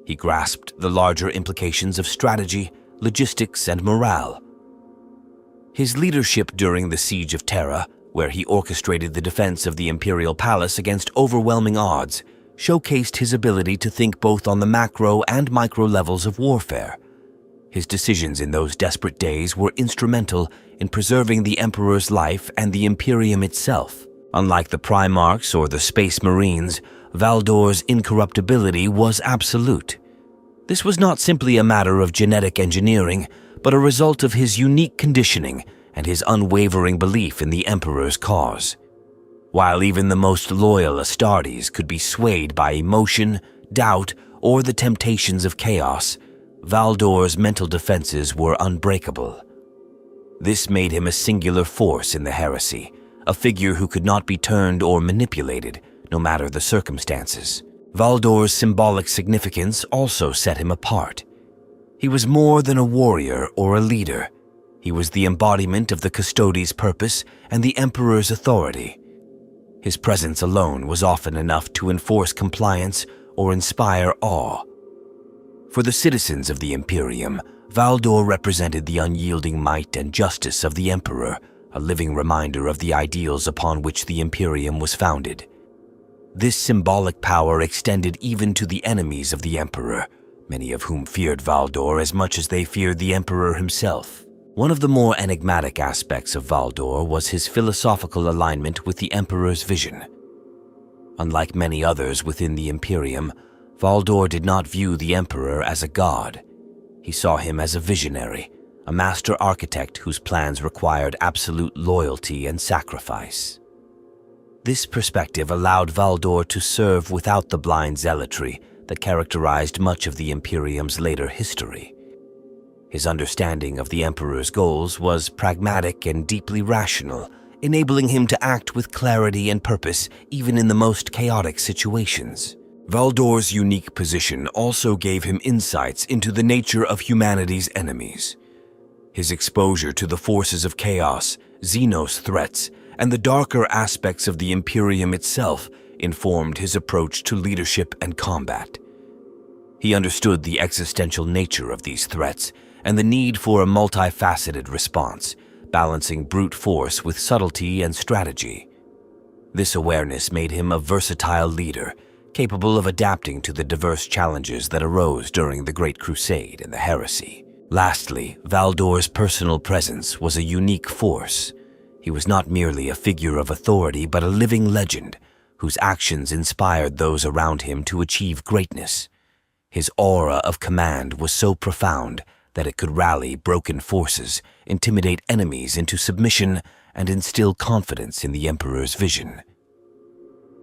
He grasped the larger implications of strategy, logistics, and morale. His leadership during the Siege of Terra, where he orchestrated the defense of the Imperial Palace against overwhelming odds, showcased his ability to think both on the macro and micro levels of warfare. His decisions in those desperate days were instrumental in preserving the Emperor's life and the Imperium itself. Unlike the Primarchs or the Space Marines, Valdor's incorruptibility was absolute. This was not simply a matter of genetic engineering, but a result of his unique conditioning and his unwavering belief in the Emperor's cause. While even the most loyal Astartes could be swayed by emotion, doubt, or the temptations of chaos, Valdor's mental defenses were unbreakable. This made him a singular force in the heresy, a figure who could not be turned or manipulated, no matter the circumstances. Valdor's symbolic significance also set him apart. He was more than a warrior or a leader. He was the embodiment of the Custodes' purpose and the Emperor's authority. His presence alone was often enough to enforce compliance or inspire awe. For the citizens of the Imperium, Valdor represented the unyielding might and justice of the Emperor, a living reminder of the ideals upon which the Imperium was founded. This symbolic power extended even to the enemies of the Emperor, many of whom feared Valdor as much as they feared the Emperor himself. One of the more enigmatic aspects of Valdor was his philosophical alignment with the Emperor's vision. Unlike many others within the Imperium, Valdor did not view the Emperor as a god. He saw him as a visionary, a master architect whose plans required absolute loyalty and sacrifice. This perspective allowed Valdor to serve without the blind zealotry that characterized much of the Imperium's later history. His understanding of the Emperor's goals was pragmatic and deeply rational, enabling him to act with clarity and purpose even in the most chaotic situations. Valdor's unique position also gave him insights into the nature of humanity's enemies. His exposure to the forces of chaos, Xenos threats, and the darker aspects of the Imperium itself informed his approach to leadership and combat. He understood the existential nature of these threats and the need for a multifaceted response, balancing brute force with subtlety and strategy. This awareness made him a versatile leader, capable of adapting to the diverse challenges that arose during the Great Crusade and the heresy. Lastly, Valdor's personal presence was a unique force. He was not merely a figure of authority, but a living legend, whose actions inspired those around him to achieve greatness. His aura of command was so profound that it could rally broken forces, intimidate enemies into submission, and instill confidence in the Emperor's vision.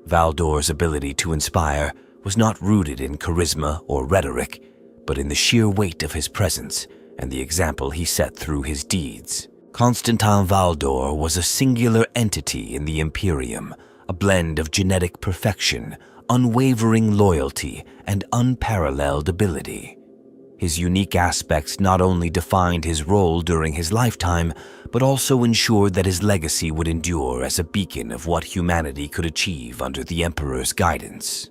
Valdor's ability to inspire was not rooted in charisma or rhetoric, but in the sheer weight of his presence and the example he set through his deeds. Constantin Valdor was a singular entity in the Imperium, a blend of genetic perfection, unwavering loyalty, and unparalleled ability. His unique aspects not only defined his role during his lifetime, but also ensured that his legacy would endure as a beacon of what humanity could achieve under the Emperor's guidance.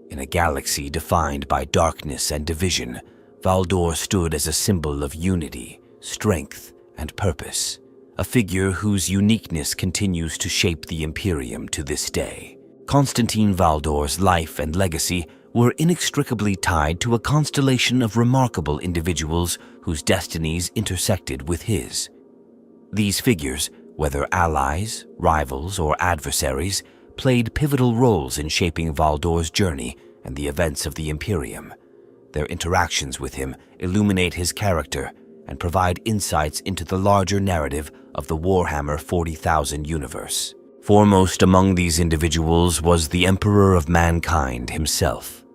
In a galaxy defined by darkness and division, Valdor stood as a symbol of unity, strength, and purpose, a figure whose uniqueness continues to shape the Imperium to this day. Constantin Valdor's life and legacy were inextricably tied to a constellation of remarkable individuals whose destinies intersected with his. These figures, whether allies, rivals, or adversaries, played pivotal roles in shaping Valdor's journey and the events of the Imperium. Their interactions with him illuminate his character and provide insights into the larger narrative of the Warhammer 40,000 universe. Foremost among these individuals was the Emperor of Mankind himself.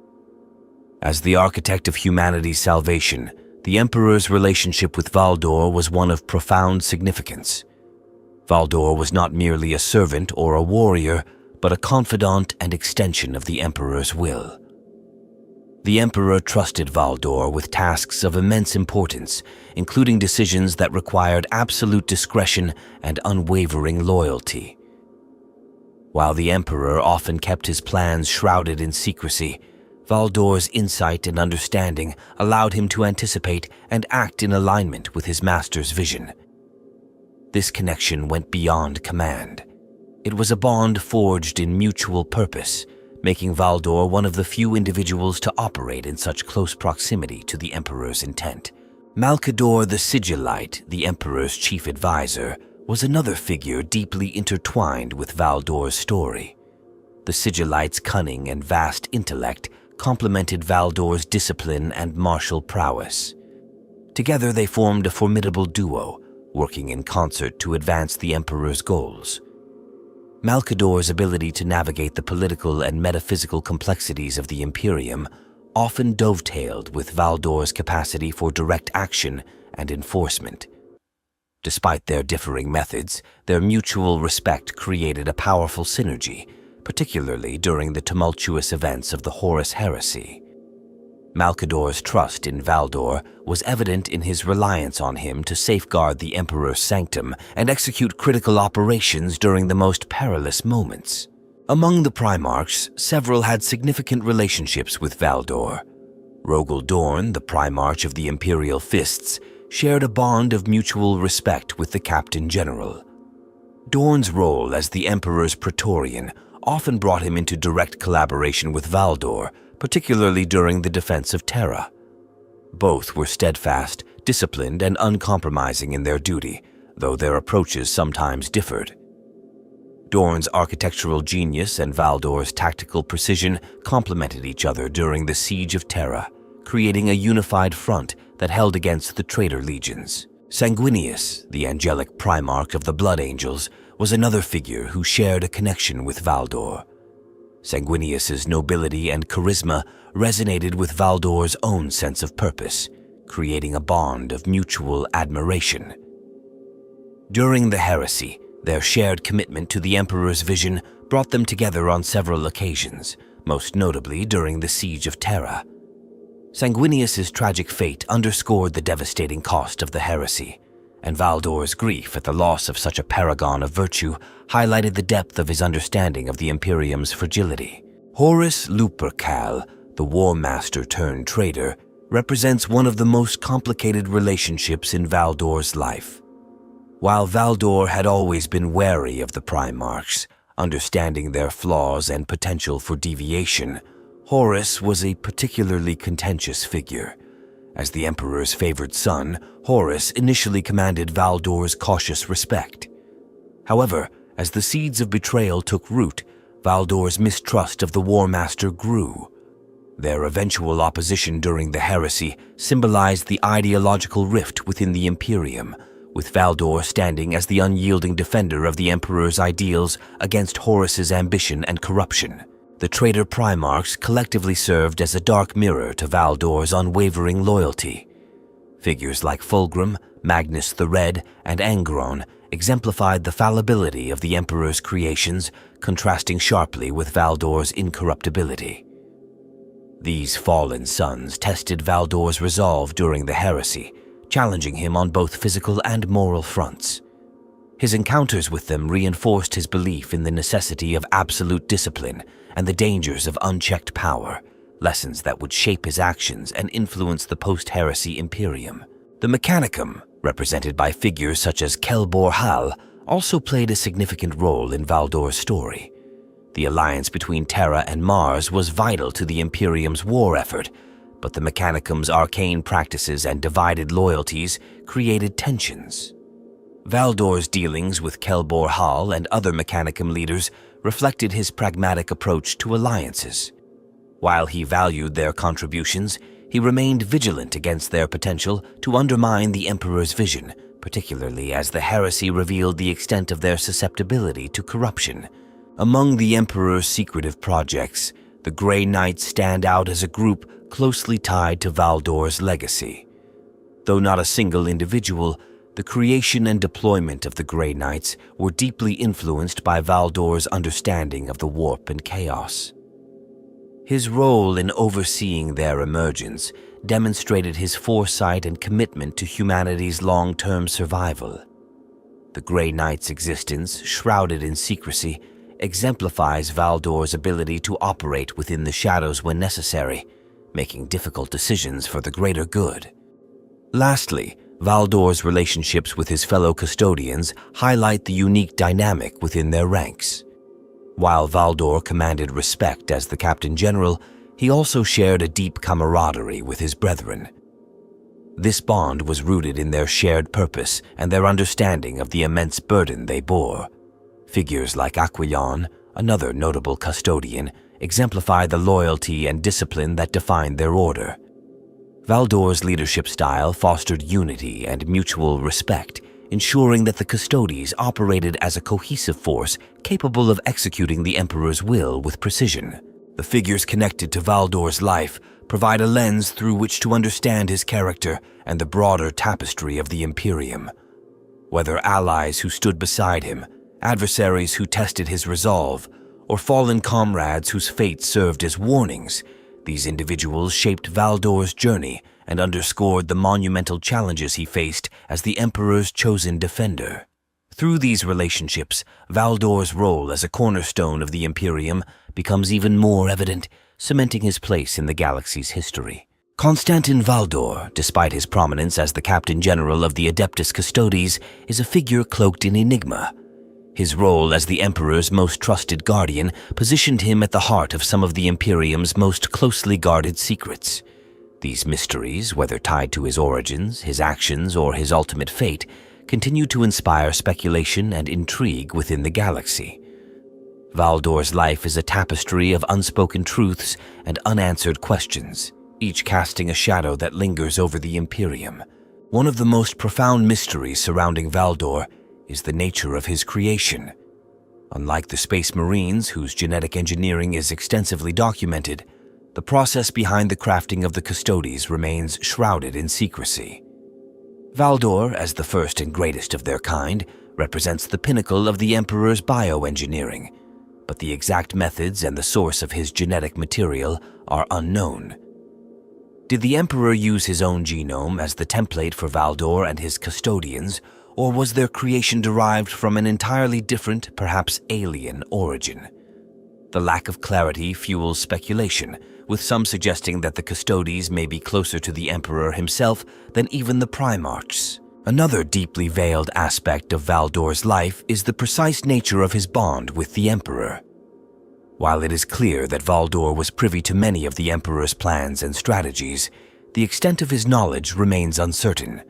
As the architect of humanity's salvation, the Emperor's relationship with Valdor was one of profound significance. Valdor was not merely a servant or a warrior, but a confidant and extension of the Emperor's will. The Emperor trusted Valdor with tasks of immense importance, including decisions that required absolute discretion and unwavering loyalty. While the Emperor often kept his plans shrouded in secrecy, Valdor's insight and understanding allowed him to anticipate and act in alignment with his master's vision. This connection went beyond command. It was a bond forged in mutual purpose, making Valdor one of the few individuals to operate in such close proximity to the Emperor's intent. Malcador the Sigillite, the Emperor's chief advisor, was another figure deeply intertwined with Valdor's story. The Sigillite's cunning and vast intellect complemented Valdor's discipline and martial prowess. Together they formed a formidable duo, working in concert to advance the Emperor's goals. Malcador's ability to navigate the political and metaphysical complexities of the Imperium often dovetailed with Valdor's capacity for direct action and enforcement. Despite their differing methods, their mutual respect created a powerful synergy, particularly during the tumultuous events of the Horus heresy. Malcador's trust in Valdor was evident in his reliance on him to safeguard the Emperor's sanctum and execute critical operations during the most perilous moments. Among the Primarchs, several had significant relationships with Valdor. Rogel Dorn, the Primarch of the Imperial Fists, shared a bond of mutual respect with the Captain General. Dorn's role as the Emperor's Praetorian often brought him into direct collaboration with Valdor, particularly during the defense of Terra. Both were steadfast, disciplined, and uncompromising in their duty, though their approaches sometimes differed. Dorn's architectural genius and Valdor's tactical precision complemented each other during the Siege of Terra, creating a unified front that held against the traitor legions. Sanguinius, the angelic Primarch of the Blood Angels, was another figure who shared a connection with Valdor. Sanguinius's nobility and charisma resonated with Valdor's own sense of purpose, creating a bond of mutual admiration. During the heresy, their shared commitment to the Emperor's vision brought them together on several occasions, most notably during the Siege of Terra. Sanguinius's tragic fate underscored the devastating cost of the heresy, and Valdor's grief at the loss of such a paragon of virtue highlighted the depth of his understanding of the Imperium's fragility. Horus Lupercal, the War Master turned traitor, represents one of the most complicated relationships in Valdor's life. While Valdor had always been wary of the Primarchs, understanding their flaws and potential for deviation, Horus was a particularly contentious figure. As the Emperor's favored son, Horus initially commanded Valdor's cautious respect. However, as the seeds of betrayal took root, Valdor's mistrust of the War Master grew. Their eventual opposition during the heresy symbolized the ideological rift within the Imperium, with Valdor standing as the unyielding defender of the Emperor's ideals against Horus's ambition and corruption. The traitor Primarchs collectively served as a dark mirror to Valdor's unwavering loyalty. Figures like Fulgrim, Magnus the Red, and Angron exemplified the fallibility of the Emperor's creations, contrasting sharply with Valdor's incorruptibility. These fallen sons tested Valdor's resolve during the heresy, challenging him on both physical and moral fronts. His encounters with them reinforced his belief in the necessity of absolute discipline and the dangers of unchecked power, lessons that would shape his actions and influence the post-heresy Imperium. The Mechanicum, represented by figures such as Kelbor Hal, also played a significant role in Valdor's story. The alliance between Terra and Mars was vital to the Imperium's war effort, but the Mechanicum's arcane practices and divided loyalties created tensions. Valdor's dealings with Kelbor Hal and other Mechanicum leaders reflected his pragmatic approach to alliances. While he valued their contributions, he remained vigilant against their potential to undermine the Emperor's vision, particularly as the heresy revealed the extent of their susceptibility to corruption. Among the Emperor's secretive projects, the Grey Knights stand out as a group closely tied to Valdor's legacy. Though not a single individual, the creation and deployment of the Grey Knights were deeply influenced by Valdor's understanding of the warp and chaos. His role in overseeing their emergence demonstrated his foresight and commitment to humanity's long-term survival. The Grey Knight's existence, shrouded in secrecy, exemplifies Valdor's ability to operate within the shadows when necessary, making difficult decisions for the greater good. Lastly, Valdor's relationships with his fellow custodians highlight the unique dynamic within their ranks. While Valdor commanded respect as the Captain General, he also shared a deep camaraderie with his brethren. This bond was rooted in their shared purpose and their understanding of the immense burden they bore. Figures like Aquilon, another notable custodian, exemplify the loyalty and discipline that defined their order. Valdor's leadership style fostered unity and mutual respect, ensuring that the Custodes operated as a cohesive force capable of executing the Emperor's will with precision. The figures connected to Valdor's life provide a lens through which to understand his character and the broader tapestry of the Imperium. Whether allies who stood beside him, adversaries who tested his resolve, or fallen comrades whose fate served as warnings, these individuals shaped Valdor's journey and underscored the monumental challenges he faced as the Emperor's chosen defender. Through these relationships, Valdor's role as a cornerstone of the Imperium becomes even more evident, cementing his place in the galaxy's history. Constantin Valdor, despite his prominence as the Captain General of the Adeptus Custodes, is a figure cloaked in enigma. His role as the Emperor's most trusted guardian positioned him at the heart of some of the Imperium's most closely guarded secrets. These mysteries, whether tied to his origins, his actions, or his ultimate fate, continue to inspire speculation and intrigue within the galaxy. Valdor's life is a tapestry of unspoken truths and unanswered questions, each casting a shadow that lingers over the Imperium. One of the most profound mysteries surrounding Valdor is the nature of his creation. Unlike the Space Marines, whose genetic engineering is extensively documented, the process behind the crafting of the Custodes remains shrouded in secrecy. Valdor, as the first and greatest of their kind, represents the pinnacle of the Emperor's bioengineering, but the exact methods and the source of his genetic material are unknown. Did the Emperor use his own genome as the template for Valdor and his custodians, or was their creation derived from an entirely different, perhaps alien, origin? The lack of clarity fuels speculation, with some suggesting that the Custodes may be closer to the Emperor himself than even the Primarchs. Another deeply veiled aspect of Valdor's life is the precise nature of his bond with the Emperor. While it is clear that Valdor was privy to many of the Emperor's plans and strategies, the extent of his knowledge remains uncertain.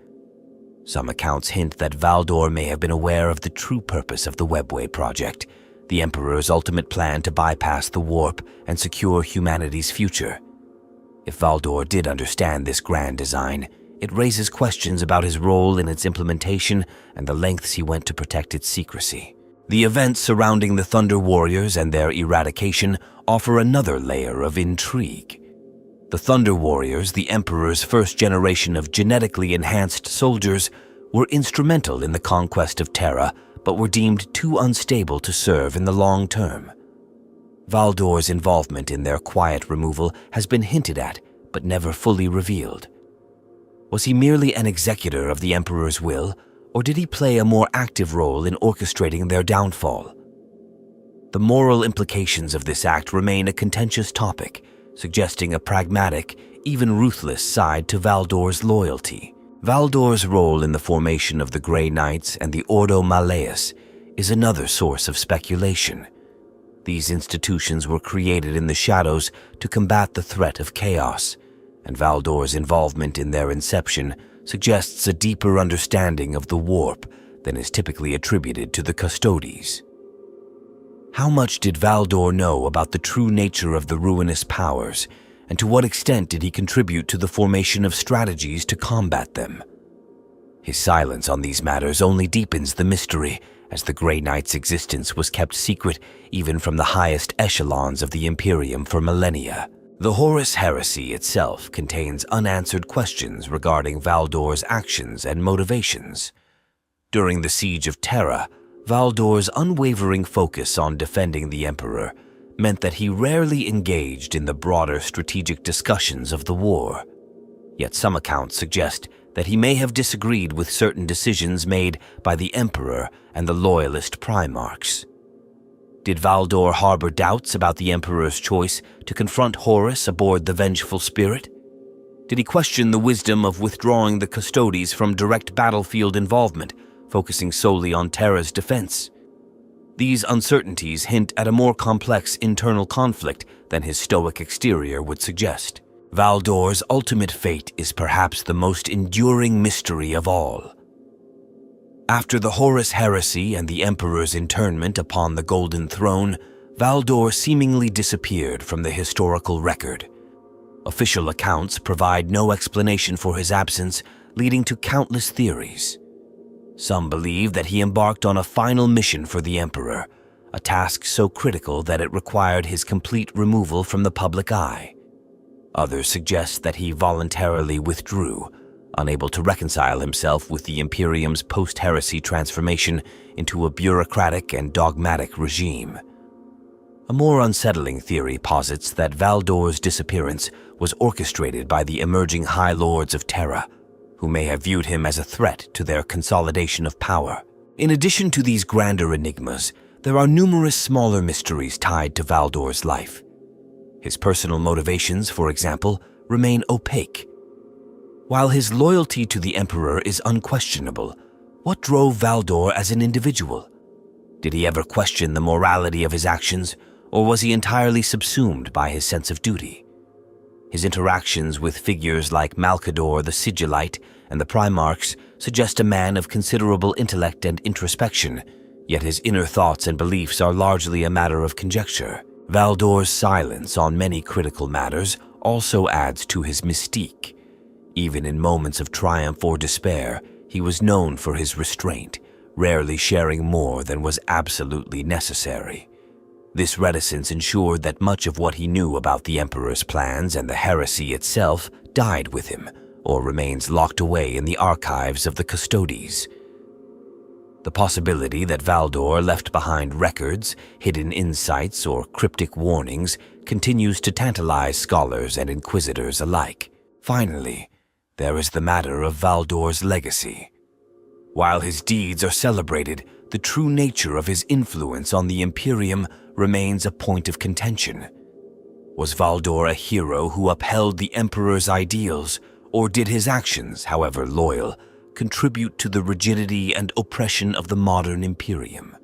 Some accounts hint that Valdor may have been aware of the true purpose of the Webway project, the Emperor's ultimate plan to bypass the warp and secure humanity's future. If Valdor did understand this grand design, it raises questions about his role in its implementation and the lengths he went to protect its secrecy. The events surrounding the Thunder Warriors and their eradication offer another layer of intrigue. The Thunder Warriors, the Emperor's first generation of genetically enhanced soldiers, were instrumental in the conquest of Terra, but were deemed too unstable to serve in the long term. Valdor's involvement in their quiet removal has been hinted at, but never fully revealed. Was he merely an executor of the Emperor's will, or did he play a more active role in orchestrating their downfall? The moral implications of this act remain a contentious topic, suggesting a pragmatic, even ruthless side to Valdor's loyalty. Valdor's role in the formation of the Grey Knights and the Ordo Malleus is another source of speculation. These institutions were created in the shadows to combat the threat of chaos, and Valdor's involvement in their inception suggests a deeper understanding of the warp than is typically attributed to the Custodes. How much did Valdor know about the true nature of the ruinous powers, and to what extent did he contribute to the formation of strategies to combat them? His silence on these matters only deepens the mystery, as the Grey Knight's existence was kept secret even from the highest echelons of the Imperium for millennia. The Horus heresy itself contains unanswered questions regarding Valdor's actions and motivations. During the Siege of Terra, Valdor's unwavering focus on defending the Emperor meant that he rarely engaged in the broader strategic discussions of the war. Yet some accounts suggest that he may have disagreed with certain decisions made by the Emperor and the loyalist Primarchs. Did Valdor harbor doubts about the Emperor's choice to confront Horus aboard the Vengeful Spirit? Did he question the wisdom of withdrawing the Custodes from direct battlefield involvement, focusing solely on Terra's defense? These uncertainties hint at a more complex internal conflict than his stoic exterior would suggest. Valdor's ultimate fate is perhaps the most enduring mystery of all. After the Horus heresy and the Emperor's internment upon the Golden Throne, Valdor seemingly disappeared from the historical record. Official accounts provide no explanation for his absence, leading to countless theories. Some believe that he embarked on a final mission for the Emperor, a task so critical that it required his complete removal from the public eye. Others suggest that he voluntarily withdrew, unable to reconcile himself with the Imperium's post-heresy transformation into a bureaucratic and dogmatic regime. A more unsettling theory posits that Valdor's disappearance was orchestrated by the emerging High Lords of Terra, who may have viewed him as a threat to their consolidation of power. In addition to these grander enigmas, there are numerous smaller mysteries tied to Valdor's life. His personal motivations, for example, remain opaque. While his loyalty to the Emperor is unquestionable, what drove Valdor as an individual? Did he ever question the morality of his actions, or was he entirely subsumed by his sense of duty? His interactions with figures like Malcador the Sigillite and the Primarchs suggest a man of considerable intellect and introspection, yet his inner thoughts and beliefs are largely a matter of conjecture. Valdor's silence on many critical matters also adds to his mystique. Even in moments of triumph or despair, he was known for his restraint, rarely sharing more than was absolutely necessary. This reticence ensured that much of what he knew about the Emperor's plans and the heresy itself died with him, or remains locked away in the archives of the Custodes. The possibility that Valdor left behind records, hidden insights, or cryptic warnings continues to tantalize scholars and inquisitors alike. Finally, there is the matter of Valdor's legacy. While his deeds are celebrated, the true nature of his influence on the Imperium remains a point of contention. Was Valdor a hero who upheld the Emperor's ideals, or did his actions, however loyal, contribute to the rigidity and oppression of the modern Imperium?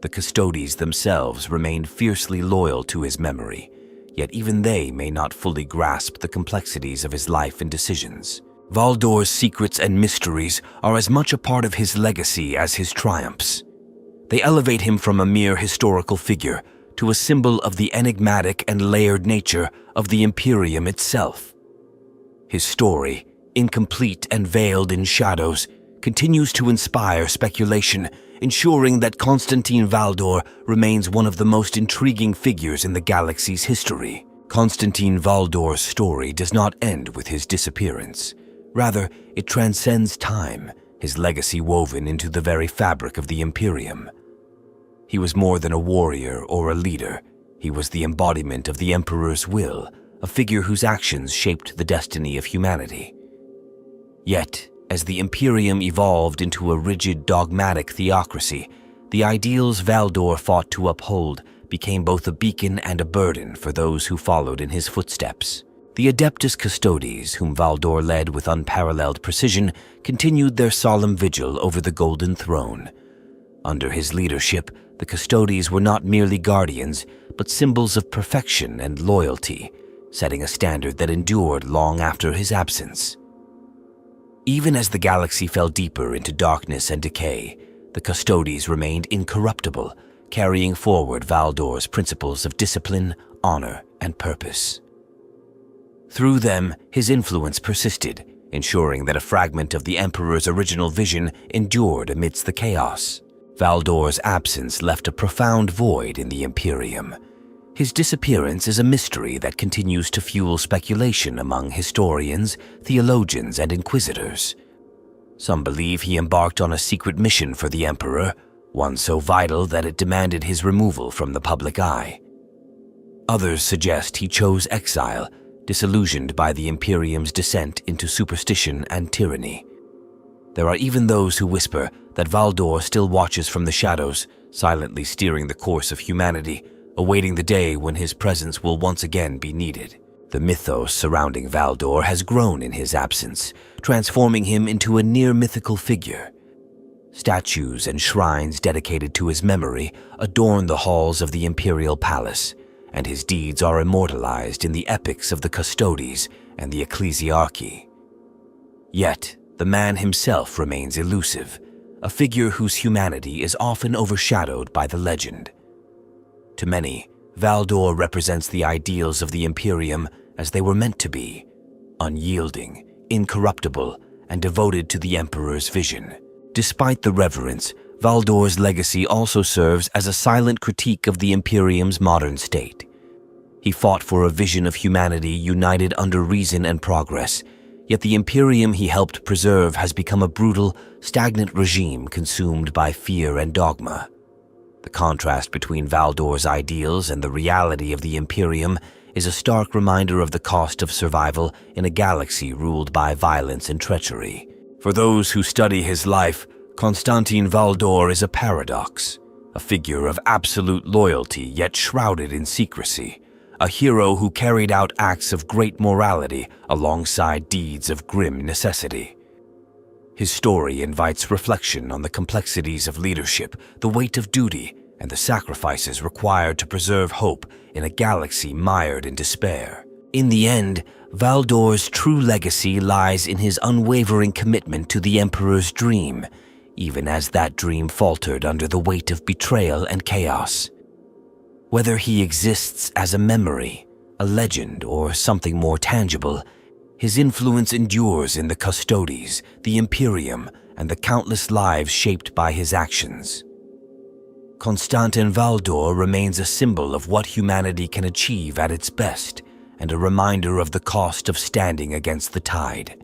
The Custodes themselves remained fiercely loyal to his memory, yet even they may not fully grasp the complexities of his life and decisions. Valdor's secrets and mysteries are as much a part of his legacy as his triumphs. They elevate him from a mere historical figure to a symbol of the enigmatic and layered nature of the Imperium itself. His story, incomplete and veiled in shadows, continues to inspire speculation, ensuring that Constantin Valdor remains one of the most intriguing figures in the galaxy's history. Constantin Valdor's story does not end with his disappearance. Rather, it transcends time, his legacy woven into the very fabric of the Imperium. He was more than a warrior or a leader. He was the embodiment of the Emperor's will, a figure whose actions shaped the destiny of humanity. Yet, as the Imperium evolved into a rigid, dogmatic theocracy, the ideals Valdor fought to uphold became both a beacon and a burden for those who followed in his footsteps. The Adeptus Custodes, whom Valdor led with unparalleled precision, continued their solemn vigil over the Golden Throne. Under his leadership, the Custodes were not merely guardians, but symbols of perfection and loyalty, setting a standard that endured long after his absence. Even as the galaxy fell deeper into darkness and decay, the Custodes remained incorruptible, carrying forward Valdor's principles of discipline, honor, and purpose. Through them, his influence persisted, ensuring that a fragment of the Emperor's original vision endured amidst the chaos. Valdor's absence left a profound void in the Imperium. His disappearance is a mystery that continues to fuel speculation among historians, theologians, and inquisitors. Some believe he embarked on a secret mission for the Emperor, one so vital that it demanded his removal from the public eye. Others suggest he chose exile, disillusioned by the Imperium's descent into superstition and tyranny. There are even those who whisper that Valdor still watches from the shadows, silently steering the course of humanity, awaiting the day when his presence will once again be needed. The mythos surrounding Valdor has grown in his absence, transforming him into a near-mythical figure. Statues and shrines dedicated to his memory adorn the halls of the Imperial Palace, and his deeds are immortalized in the epics of the Custodes and the Ecclesiarchy. Yet, the man himself remains elusive, a figure whose humanity is often overshadowed by the legend. To many, Valdor represents the ideals of the Imperium as they were meant to be, unyielding, incorruptible, and devoted to the Emperor's vision. Despite the reverence, Valdor's legacy also serves as a silent critique of the Imperium's modern state. He fought for a vision of humanity united under reason and progress, yet the Imperium he helped preserve has become a brutal, stagnant regime consumed by fear and dogma. The contrast between Valdor's ideals and the reality of the Imperium is a stark reminder of the cost of survival in a galaxy ruled by violence and treachery. For those who study his life, Constantin Valdor is a paradox, a figure of absolute loyalty yet shrouded in secrecy, a hero who carried out acts of great morality alongside deeds of grim necessity. His story invites reflection on the complexities of leadership, the weight of duty, and the sacrifices required to preserve hope in a galaxy mired in despair. In the end, Valdor's true legacy lies in his unwavering commitment to the Emperor's dream, even as that dream faltered under the weight of betrayal and chaos. Whether he exists as a memory, a legend, or something more tangible, his influence endures in the Custodes, the Imperium, and the countless lives shaped by his actions. Constantin Valdor remains a symbol of what humanity can achieve at its best, and a reminder of the cost of standing against the tide.